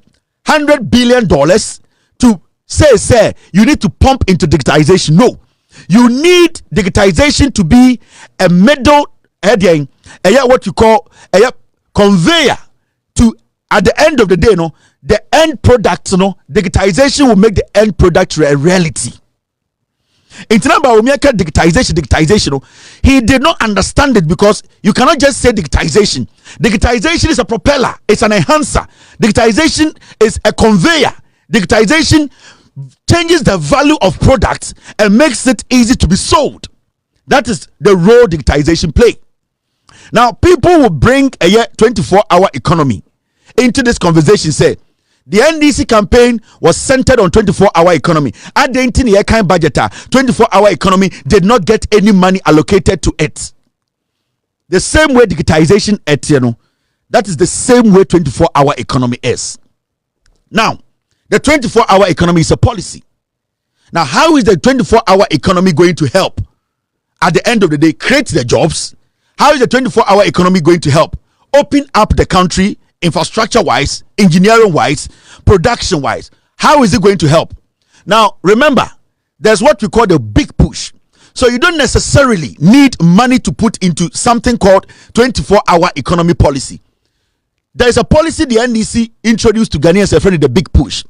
$100 billion to say you need to pump into digitization. No, you need digitization to be a middle what you call a conveyor to, at the end of the day, no, the end product, no, digitization will make the end product a reality. In digitization, no, he did not understand it because you cannot just say digitization. Digitization is a propeller, it's an enhancer. Digitization is a conveyor. Digitization changes the value of products and makes it easy to be sold. That is the role digitization play. Now, people will bring a 24-hour economy into this conversation. Say, the NDC campaign was centered on 24-hour economy. At the year kind budget, 24-hour economy did not get any money allocated to it. The same way digitization that is the same way 24-hour economy is. Now, the 24-hour economy is a policy. Now, how is the 24-hour economy going to help? At the end of the day, create the jobs. How is the 24-hour economy going to help? Open up the country infrastructure-wise, engineering-wise, production-wise. How is it going to help? Now, remember, there's what we call the big push. So you don't necessarily need money to put into something called 24-hour economy policy. There is a policy the NDC introduced to Ghanaians, a friend, the big push.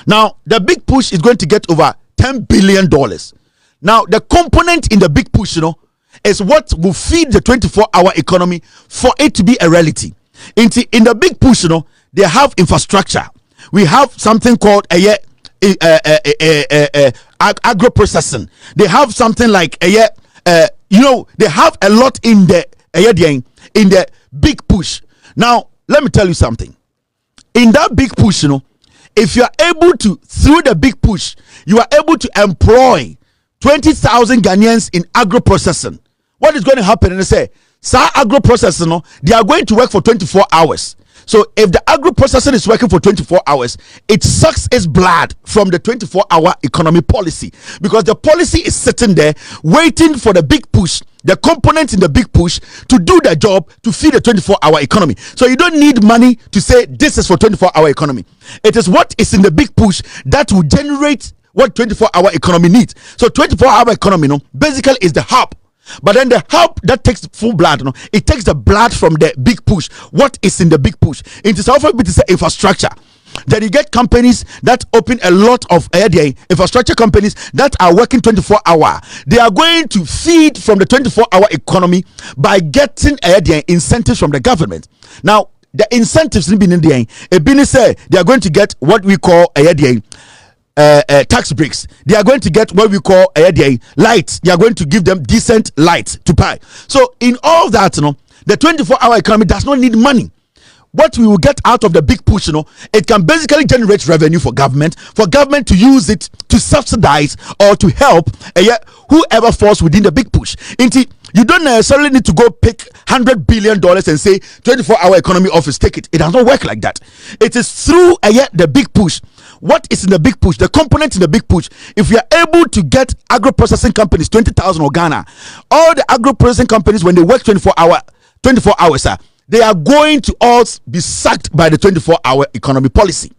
Now, the big push is going to get over $10 billion. Now, the component in the big push, is what will feed the 24-hour economy for it to be a reality. In the big push, they have infrastructure. We have something called agro processing. They have something like they have a lot in the big push. Now, let me tell you something. In that big push, if you are able to, through the big push, you are able to employ 20,000 Ghanaians in agro processing. What is going to happen? And they say, agro processing, they are going to work for 24 hours. So if the agro processing is working for 24 hours, it sucks its blood from the 24-hour economy policy, because the policy is sitting there waiting for the big push, the components in the big push to do the job to feed the 24-hour economy. So you don't need money to say this is for 24-hour economy. It is what is in the big push that will generate what 24-hour economy needs. So 24-hour economy, basically is the hub. But then the hub that takes full blood, it takes the blood from the big push. What is in the big push? It is also infrastructure. Then you get companies that open a lot of infrastructure companies that are working 24 hours. They are going to feed from the 24-hour economy by getting incentives from the government. Now, the incentives in the say they are going to get what we call tax breaks. They are going to get what we call lights. They are going to give them decent lights to buy. So in all that, the 24-hour economy does not need money. What we will get out of the big push, it can basically generate revenue for government to use it to subsidize or to help whoever falls within the big push. You don't necessarily need to go pick $100 billion and say 24-hour economy office, take it. It does not work like that. It is through the big push what is in the big push, the component in the big push. If we are able to get agro-processing companies 20,000 or Ghana, all the agro-processing companies, when they work 24 hours, they are going to all be sacked by the 24-hour economy policy.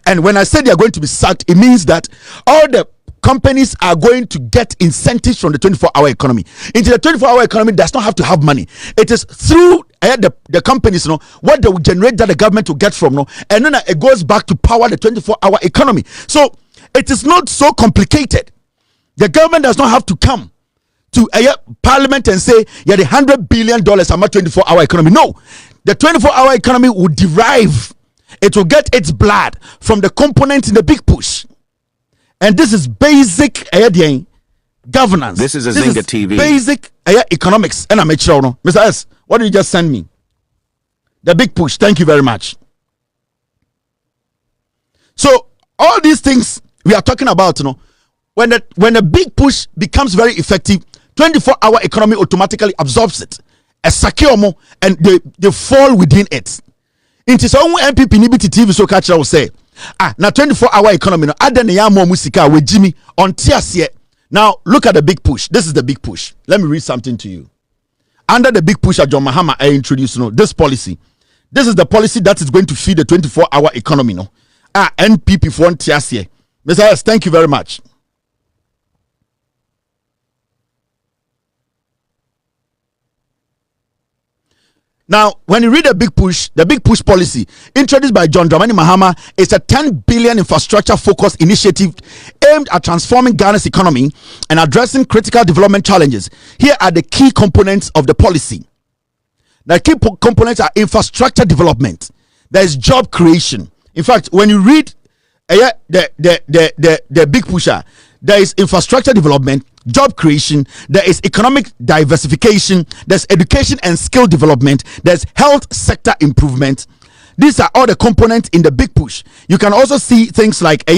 And when I say they are going to be sacked, it means that all the companies are going to get incentives from the 24-hour economy. Into the 24-hour economy does not have to have money. It is through the companies, what they will generate that the government will get from, and then it goes back to power the 24-hour economy. So it is not so complicated. The government does not have to come to parliament and say, yeah, the $100 billion I'm a 24-hour economy. No, the 24-hour economy will derive, it will get its blood from the components in the big push. And this is basic governance. This is azingatv. Basic economics. And I'm a sure, Mr. S, what did you just send me? The big push. Thank you very much. So all these things we are talking about, when the big push becomes very effective, 24-hour economy automatically absorbs it. A secure more, and they fall within it. Into some MPP Nibiti TV so catch will say, now 24-hour economy, musika with Jimmy on TSE. Now look at the big push. This is the big push. Let me read something to you. Under the big push, John Mahama I introduced this policy. This is the policy that is going to feed the 24-hour economy. NPP for TSE. Mr. S, thank you very much. Now, when you read the big push policy introduced by John Dramani Mahama is a 10 billion infrastructure focused initiative aimed at transforming Ghana's economy and addressing critical development challenges. Here are the key components of the policy. The key components are infrastructure development. There is job creation. In fact, when you read the big pusher, there is infrastructure development, job creation, there is economic diversification, there's education and skill development, there's health sector improvement. These are all the components in the big push. You can also see things like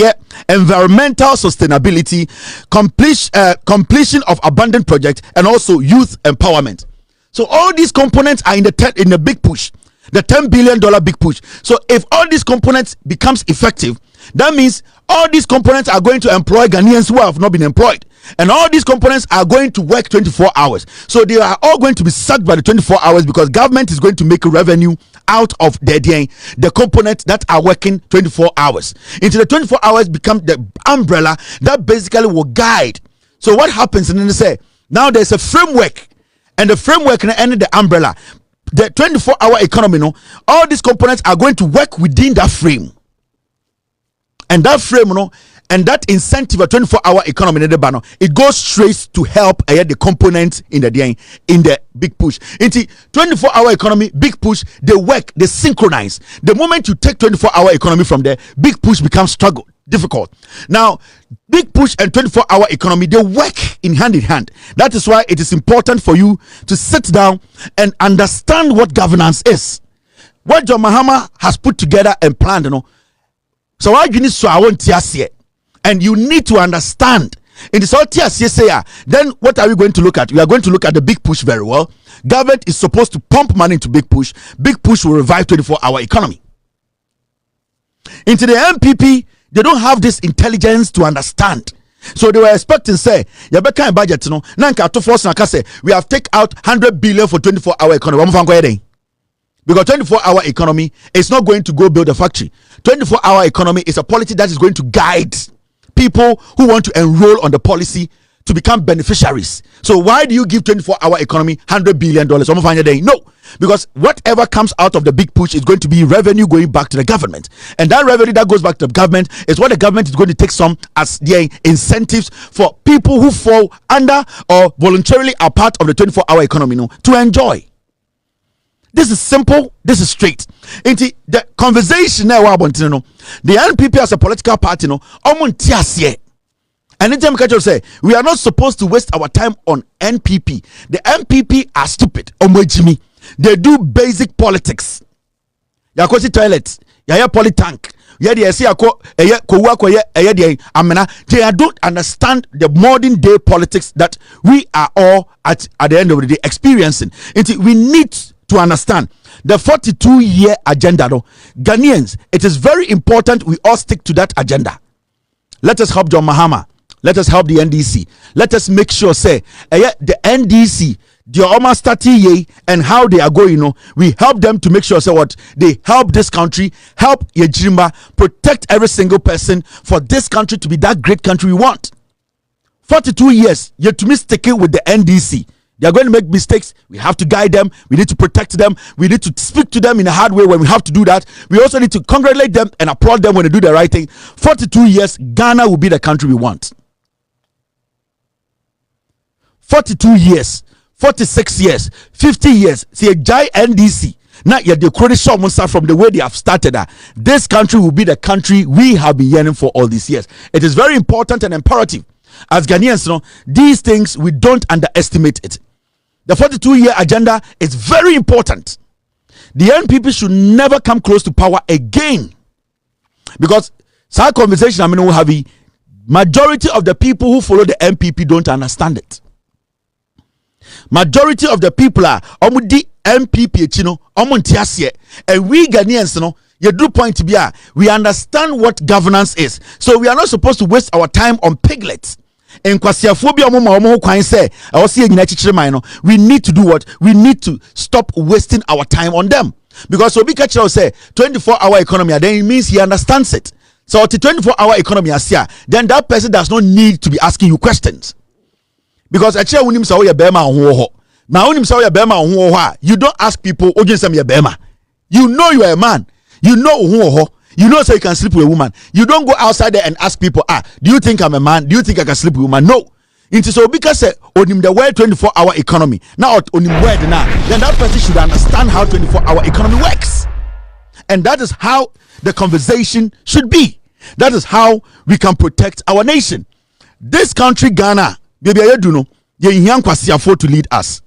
environmental sustainability, completion of abandoned projects, and also youth empowerment. So all these components are in the big push, the $10 billion big push. So if all these components becomes effective, that means all these components are going to employ Ghanaians who have not been employed. And all these components are going to work 24 hours. So they are all going to be sucked by the 24 hours because government is going to make revenue out of the components that are working 24 hours. Into the 24 hours become the umbrella that basically will guide. So what happens? And then they say, now there's a framework, and the framework and the umbrella. The 24-hour economy, all these components are going to work within that frame. And that frame, and that incentive, a 24-hour economy, it goes straight to help the components in the big push. Into 24-hour economy, big push, they work, they synchronize. The moment you take 24-hour economy from there, big push becomes difficult. Now, big push and 24-hour economy, they work in hand. That is why it is important for you to sit down and understand what governance is. What John Mahama has put together and planned, So I need so I want to see, and you need to understand. In this all TSA, then what are we going to look at? We are going to look at the big push very well. Government is supposed to pump money into big push. Big push will revive 24-hour economy. Into the MPP, they don't have this intelligence to understand. So they were expecting say, you better budget nanka to force na say we have take out 100 billion for 24-hour economy. Because 24-hour economy is not going to go build a factory. 24-hour economy is a policy that is going to guide people who want to enroll on the policy to become beneficiaries. So why do you give 24-hour economy $100 billion? No, because whatever comes out of the big push is going to be revenue going back to the government. And that revenue that goes back to the government is what the government is going to take some as their incentives for people who fall under or voluntarily are part of the 24-hour economy to enjoy. This is simple. This is straight. Into the conversation now about the NPP as a political party, and then Jam say we are not supposed to waste our time on NPP. The NPP are stupid. They do basic politics. Yakosi toilets, yaya polytank. They don't understand the modern day politics that we are all at the end of the day experiencing. We need to understand the 42-year agenda. No, Ghanaians, it is very important we all stick to that agenda. Let us help John Mahama. Let us help the NDC. Let us make sure, say, the NDC, the almost 30 year and how they are going, you know, we help them to make sure, say what, they help this country, help Yejimba, protect every single person for this country to be that great country we want. 42 years, yet to me sticking with the NDC. They are going to make mistakes. We have to guide them. We need to protect them. We need to speak to them in a hard way when we have to do that. We also need to congratulate them and applaud them when they do the right thing. 42 years, Ghana will be the country we want. 42 years, 46 years, 50 years. See a giant NDC. Now, yet the credit from the way they have started. This country will be the country we have been yearning for all these years. It is very important and imperative. As Ghanaians, you know, these things we don't underestimate it. The 42-year agenda is very important. The NPP should never come close to power again, because some conversation I mean we have, majority of the people who follow the NPP don't understand it. Majority of the people are omudi NPP, you know, and we Ghanaians, you know, you do point to be we understand what governance is, so we are not supposed to waste our time on piglets. In kwasiaphobia say I was saying we need to do what? We need to stop wasting our time on them. Because Obi Kachiro say 24-hour economy, then it means he understands it. So the 24-hour economy then that person does not need to be asking you questions. Because actually when you don't ask people, you know you are a man, you know you know, so you can sleep with a woman. You don't go outside there and ask people, do you think I'm a man? Do you think I can sleep with a woman? No. Into so because on the way 24-hour economy, now on him word now, then that person should understand how 24-hour economy works. And that is how the conversation should be. That is how we can protect our nation. This country, Ghana, baby, I do know, to lead us.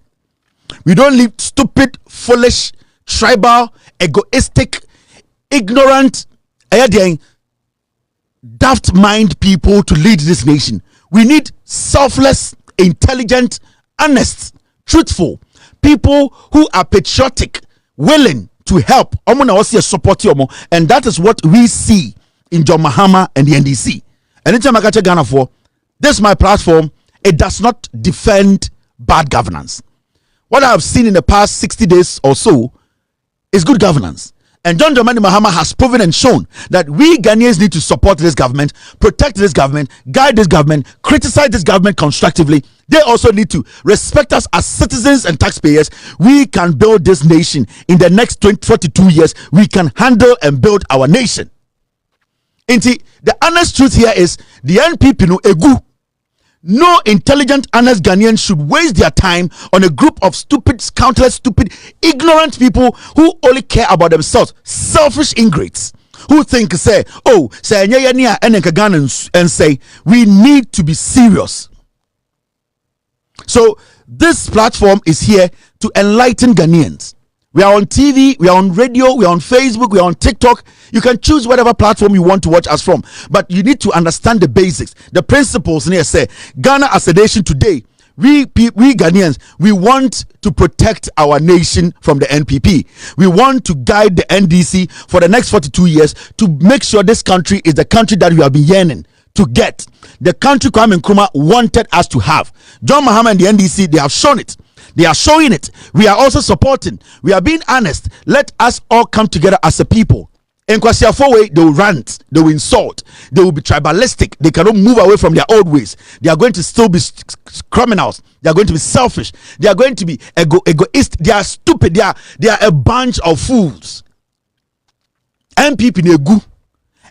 We don't need stupid, foolish, tribal, egoistic, ignorant, daft mind people to lead this nation. We need selfless, intelligent, honest, truthful people who are patriotic, willing to help. And that is what we see in John Mahama and the NDC. Anytime I catch Ghana for this is my platform, it does not defend bad governance. What I have seen in the past 60 days or so is good governance. And John Dramani Mahama has proven and shown that we Ghanaians need to support this government, protect this government, guide this government, criticize this government constructively. They also need to respect us as citizens and taxpayers. We can build this nation in the next 42 years. We can handle and build our nation. Inti, the honest truth here is the NPP no egu. No intelligent, honest Ghanaian should waste their time on a group of stupid, countless, stupid, ignorant people who only care about themselves. Selfish ingrates who think, say, and say, we need to be serious. So this platform is here to enlighten Ghanaians. We are on TV, we are on radio, we are on Facebook, we are on TikTok. You can choose whatever platform you want to watch us from. But you need to understand the basics, the principles. And say, Ghana as a nation today, we Ghanaians, we want to protect our nation from the NPP. We want to guide the NDC for the next 42 years to make sure this country is the country that we have been yearning to get. The country Kwame Nkrumah wanted us to have. John Mahama and the NDC, they have shown it. They are showing it. We are also supporting. We are being honest. Let us all come together as a people. In Kwasiafowe, they will rant, they will insult, they will be tribalistic. They cannot move away from their old ways. They are going to still be criminals. They are going to be selfish. They are going to be egoist. They are stupid. They are a bunch of fools. NPP negu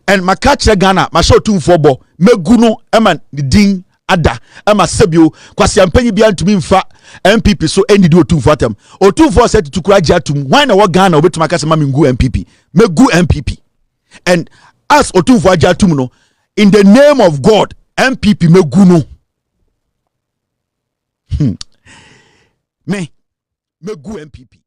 and makache Ghana masho tu fobo meguno eman ding ada ama sebio kwasi ampanyi bia ntumi mfa MPP so endidi otumfo atem otumfo set to kura jatum why na what Ghana obetum akase ma mengu MPP megu MPP and as otumfo ajatum no in the name of God MPP megu no me megu MPP